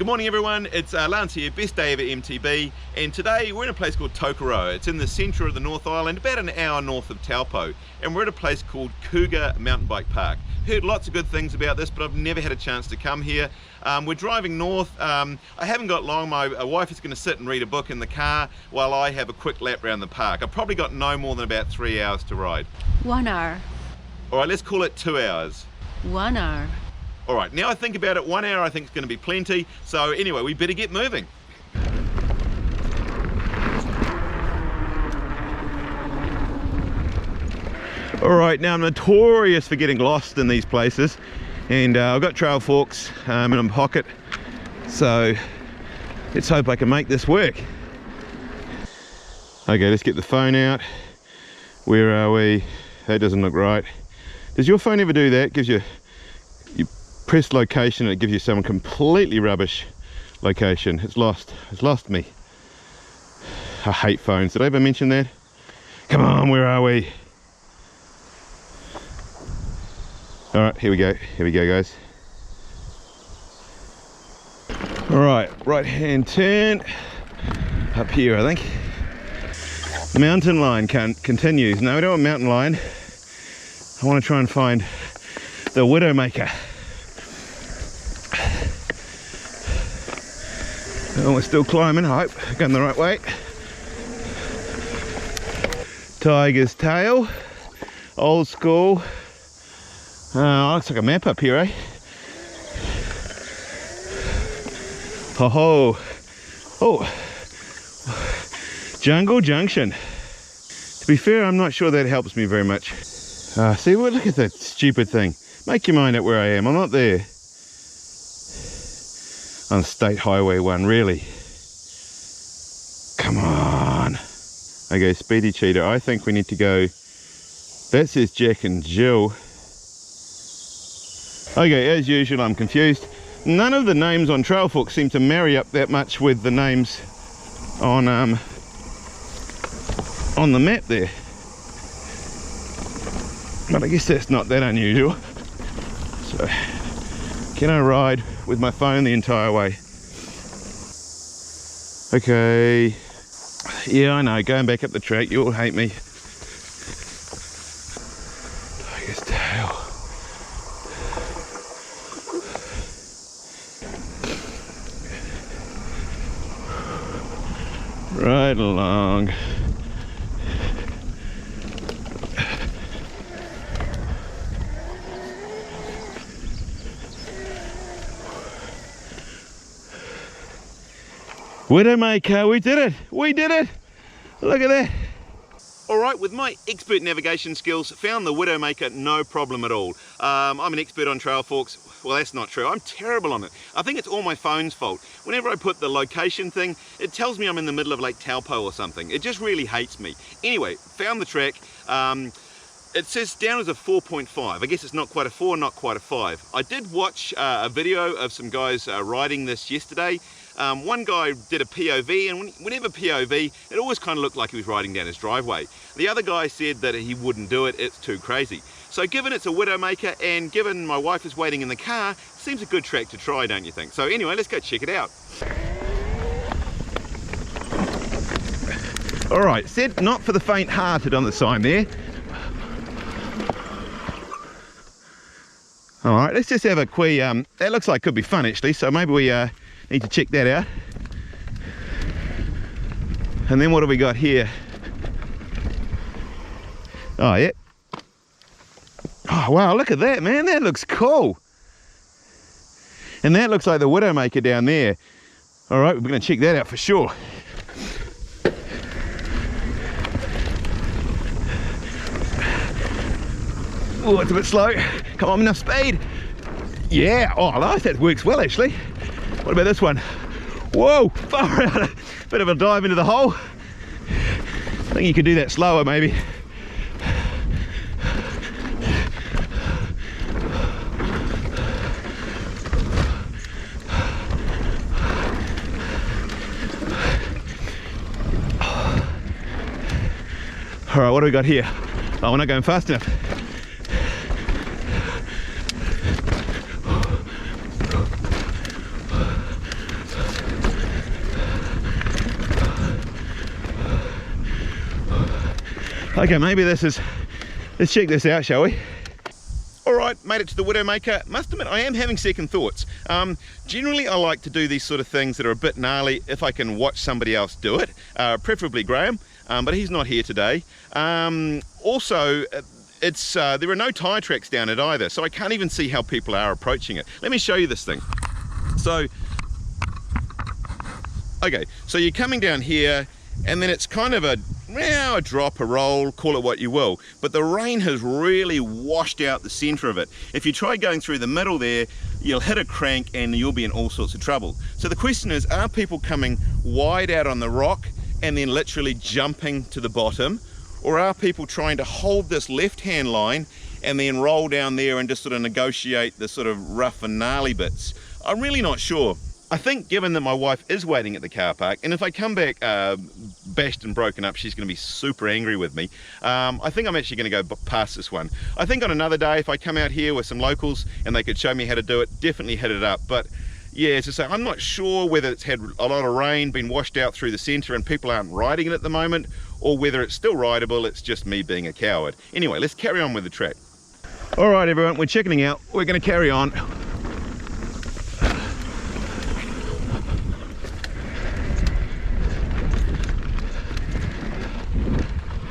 Good morning everyone, it's Lance here, best day ever MTB, and today we're in a place called Tokoroa. It's in the centre of the North Island, about an hour north of Taupo, and we're at a place called Cougar mountain bike park. Heard lots of good things about this, but I've never had a chance to come here. We're driving north. I haven't got long. My wife is going to sit and read a book in the car while I have a quick lap around the park. I've probably got no more than about 3 hours to ride. 1 hour. Alright, let's call it 2 hours. 1 hour. Alright, now I think about it, 1 hour I think is going to be plenty. So anyway, we better get moving. Alright, now I'm notorious for getting lost in these places. And I've got trail forks in my pocket. So let's hope I can make this work. Okay, let's get the phone out. Where are we? That doesn't look right. Does your phone ever do that? It gives you press location and it gives you some completely rubbish location. It's lost me. I hate phones. Did I ever mention that? Come on, where are we? All right, here we go guys. All right, right hand turn up here, I think. Mountain line continues. No, we don't want mountain line. I want to try and find the Widowmaker. Oh, we're still climbing, I hope. Going the right way. Tiger's tail. Old school. Looks like a map up here, eh? Oh, Jungle Junction. To be fair, I'm not sure that helps me very much. See, well, look at that stupid thing. Make your mind up where I am. I'm not there. On State Highway 1, really. Come on. Okay, Speedy Cheetah. I think we need to go. That says Jack and Jill. Okay, as usual, I'm confused. None of the names on Trailfork seem to marry up that much with the names on the map there. But I guess that's not that unusual. So, can I ride with my phone the entire way? Okay. Yeah, I know, going back up the track, you'll hate me. Tiger's tail. Right along. Widowmaker, we did it! We did it! Look at that! Alright, with my expert navigation skills, found the Widowmaker no problem at all. I'm an expert on trail forks. Well, that's not true. I'm terrible on it. I think it's all my phone's fault. Whenever I put the location thing, it tells me I'm in the middle of Lake Taupo or something. It just really hates me. Anyway, found the track. It says down as a 4.5. I guess it's not quite a 4, not quite a 5. I did watch a video of some guys riding this yesterday. One guy did a POV, and whenever POV, it always kind of looked like he was riding down his driveway. The other guy said that he wouldn't do it, it's too crazy. So given it's a Widowmaker, and given my wife is waiting in the car, seems a good track to try, don't you think? So anyway, let's go check it out. Alright, said not for the faint-hearted on the sign there. Alright, let's just have a quee, that looks like could be fun actually, so maybe we need to check that out. And then what have we got here? Oh yeah. Oh wow, look at that, man, that looks cool. And that looks like the Widowmaker down there. Alright, we're going to check that out for sure. Oh, it's a bit slow. Come on, enough speed. Yeah, oh nice, that works well actually. What about this one? Whoa, far out. Bit of a dive into the hole. I think you could do that slower maybe. All right, what do we got here? Oh, we're not going fast enough. Okay, maybe this is, let's check this out, shall we? All right, made it to the Widowmaker. Must admit, I am having second thoughts. Generally, I like to do these sort of things that are a bit gnarly if I can watch somebody else do it, preferably Graham, but he's not here today. Also, there are no tyre tracks down it either, so I can't even see how people are approaching it. Let me show you this thing. So, okay, so you're coming down here, and then it's kind of a drop, a roll, call it what you will, but the rain has really washed out the center of it. If you try going through the middle there, you'll hit a crank and you'll be in all sorts of trouble. So the question is, are people coming wide out on the rock and then literally jumping to the bottom, or are people trying to hold this left-hand line and then roll down there and just sort of negotiate the sort of rough and gnarly bits? I'm really not sure. I think given that my wife is waiting at the car park, and if I come back bashed and broken up, she's going to be super angry with me. I think I'm actually going to go past this one. I think on another day, if I come out here with some locals and they could show me how to do it, definitely hit it up. But yeah, as I say, I'm not sure whether it's had a lot of rain, been washed out through the centre and people aren't riding it at the moment, or whether it's still rideable, it's just me being a coward. Anyway, let's carry on with the track. All right, everyone, we're checking out. We're going to carry on.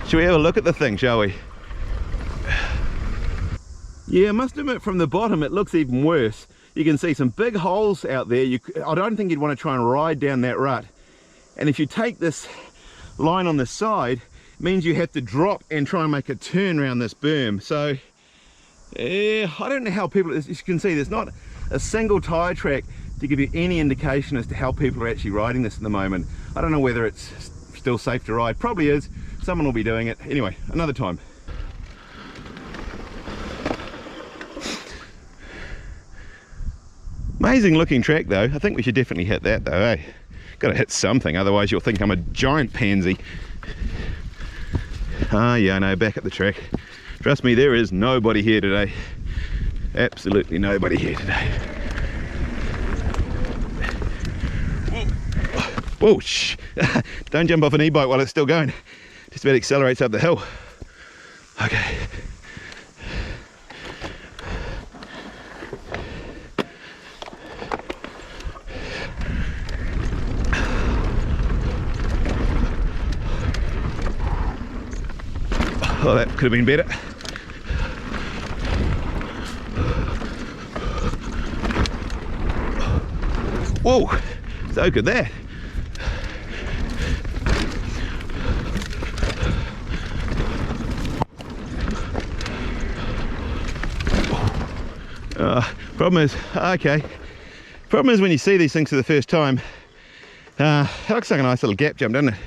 Shall we have a look at the thing, shall we? Yeah, I must admit from the bottom it looks even worse. You can see some big holes out there. I don't think you'd want to try and ride down that rut. And if you take this line on the side, it means you have to drop and try and make a turn around this berm. So, I don't know how people, as you can see, there's not a single tyre track to give you any indication as to how people are actually riding this at the moment. I don't know whether it's still safe to ride. Probably is. Someone will be doing it. Anyway, another time. Amazing looking track though. I think we should definitely hit that though, eh? Gotta hit something, otherwise you'll think I'm a giant pansy. Ah, yeah, I know, back at the track. Trust me, there is nobody here today. Absolutely nobody here today. Whoa, shh. Don't jump off an e-bike while it's still going. Just about accelerates up the hill. Okay. Oh, that could have been better. Whoa, so could that. Problem is when you see these things for the first time, it looks like a nice little gap jump, doesn't it?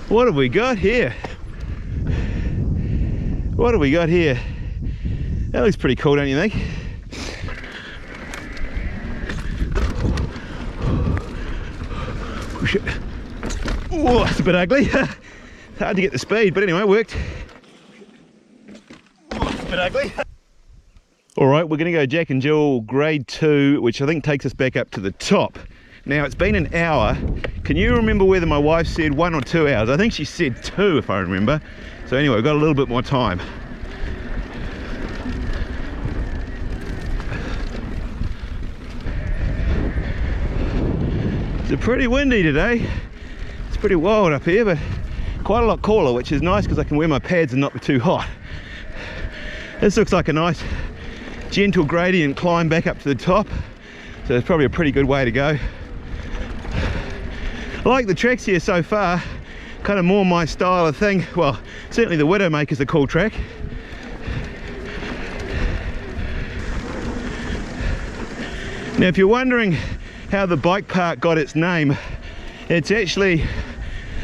What have we got here? What have we got here? That looks pretty cool, don't you think? Oh, it's a bit ugly. Hard to get the speed, but anyway, it worked. Oh, it's a bit ugly. All right, we're gonna go Jack and Jill grade 2, which I think takes us back up to the top. Now, it's been an hour. Can you remember whether my wife said 1 or 2 hours? I think she said 2, if I remember. So anyway, we've got a little bit more time. It's pretty windy today. It's pretty wild up here, but quite a lot cooler, which is nice because I can wear my pads and not be too hot. This looks like a nice gentle gradient climb back up to the top. So it's probably a pretty good way to go. I like the tracks here so far, kind of more my style of thing. Well, certainly the Widowmaker's a cool track. Now if you're wondering how the bike park got its name, it's actually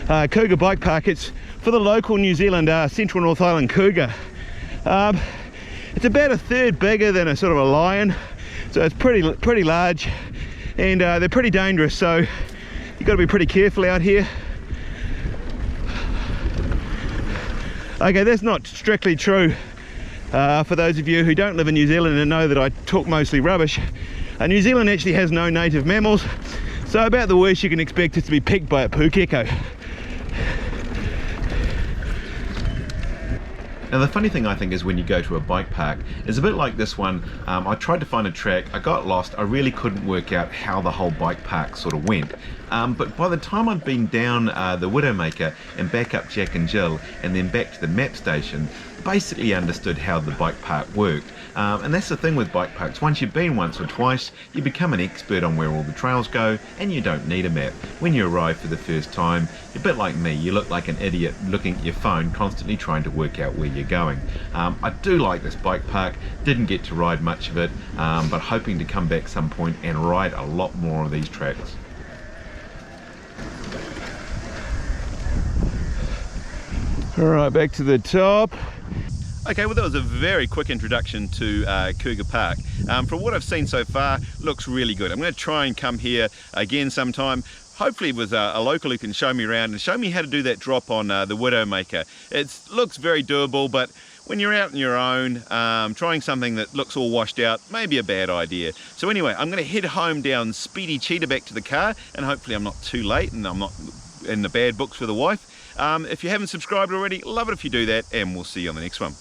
Cougar Bike Park. It's for the local New Zealand Central North Island cougar. It's about a third bigger than a sort of a lion, so it's pretty large, and they're pretty dangerous, so you've got to be pretty careful out here. Okay, that's not strictly true for those of you who don't live in New Zealand and know that I talk mostly rubbish. New Zealand actually has no native mammals, so about the worst you can expect is to be picked by a pukeko. Now the funny thing I think is when you go to a bike park, it's a bit like this one. I tried to find a track, I got lost, I really couldn't work out how the whole bike park sort of went. But by the time I'd been down the Widowmaker and back up Jack and Jill and then back to the map station, basically understood how the bike park worked. And that's the thing with bike parks, once you've been once or twice, you become an expert on where all the trails go, and you don't need a map. When you arrive for the first time, you're a bit like me, you look like an idiot looking at your phone, constantly trying to work out where you're going. I do like this bike park, didn't get to ride much of it, but hoping to come back some point and ride a lot more of these tracks. All right, back to the top. Okay, well that was a very quick introduction to Cougar Park. From what I've seen so far, looks really good. I'm going to try and come here again sometime, hopefully with a local who can show me around and show me how to do that drop on the Widowmaker. It looks very doable, but when you're out on your own, trying something that looks all washed out may be a bad idea. So anyway, I'm going to head home down Speedy Cheetah back to the car, and hopefully I'm not too late and I'm not in the bad books for the wife. If you haven't subscribed already, love it if you do that, and we'll see you on the next one.